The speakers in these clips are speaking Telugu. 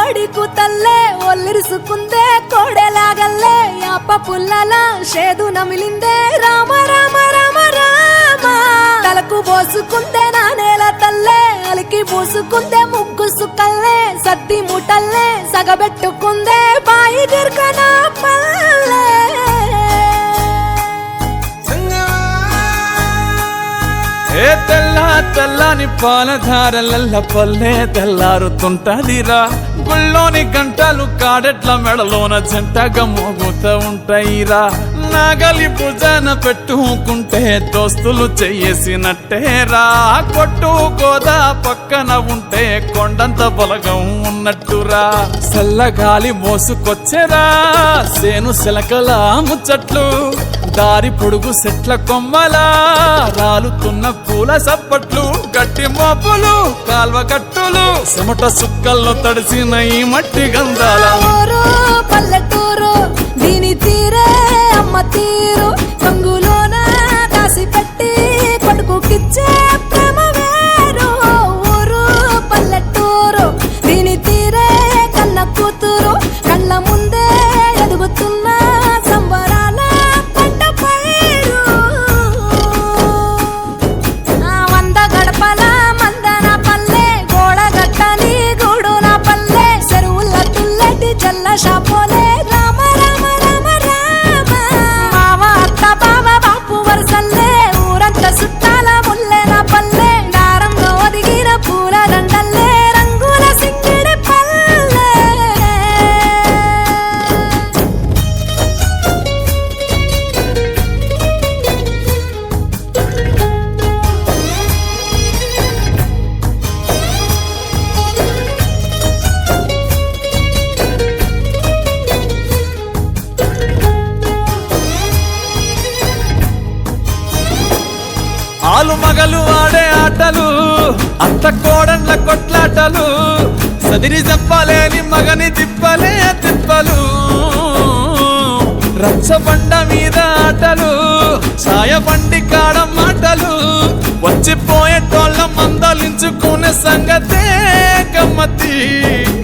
కోడి కూతల్లే ఒల్లిరుసుకుందే కోడెలాగల్లే యాప పుల్లల షేదు నమిలిందే రామ రామ రామ రామ తలకు పోసుకుందే నా నేల తల్లే అలికి పూసుకుందే ముగ్గు సుక్కల్లే సద్ది మూటల్లే సగబెట్టుకుందే బాయి గిర్కనా పల్లె ఏ తెల్ల తెల్లని పాలధారలల్ల పల్లె తెల్లారుతుంటదిరా గుళ్ళోని గంటలు కాడెట్ల మెడలోన జంటగా మోగుతూ ఉంటాయిరా నాగలి భుజాన పెట్టుకుంటే దోస్తులు చెయ్యేసినట్టేరా కొట్టు గోదా పక్కన ఉంటే కొండంత బలగం ఉన్నట్టురా చల్లగాలి మోసుకొచ్చెరా సేను శిలకల ముచ్చట్లు దారి పొడుగు సెట్ల కొమ్మలా రాలుతున్న పూల సప్పట్లు గట్టి మోపులు కాల్వ కట్టులు చెమట సుక్కల్లో తడిసిన ఈ మట్టి గంధాల పల్లెటూరు దీని తీరే అమ్మ తీరు కంగులోన దాసి పెట్టి కొడుకుకిచ్చే ప్రేమ వేరు ఊరు పల్లెటూరు దీని తీరే కన్న కూతురు కళ్ళ ముందే ఎదుగుతున్న సంబరాల పంట పైరు వంద గడపల మందన పల్లె గోడ గట్టని గూడున పల్లె చెరువుల తుల్లటి జల్ల షాపోలే రామ రామ రామ రామ మావ అత్త బావ బాపు వరసల్లే ఊరంత సుట్టాల ముల్లెన పల్లె దారంలో ఒదిగిన పూల దండల్లే రంగుల సింగిడి పల్లె ఆలు మగలు ఆడే ఆటలు అత్త కోడళ్ళ కొట్లాటలు సదిరి చెప్పలేని మగని తిప్పలే తిప్పలు రచ్చబండ మీద ఆటలు సాయబండి కాడ మాటలు వచ్చిపోయేటోళ్ళ మందలించుకునే సంగతే గమ్మతి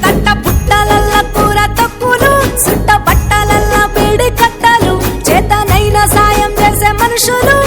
తట్ట పుట్టలల్ల కూర తక్కులు సుట్ట బట్టలల్ల బీడి కట్టలు చేతనైన సాయం చేసే మనుషులు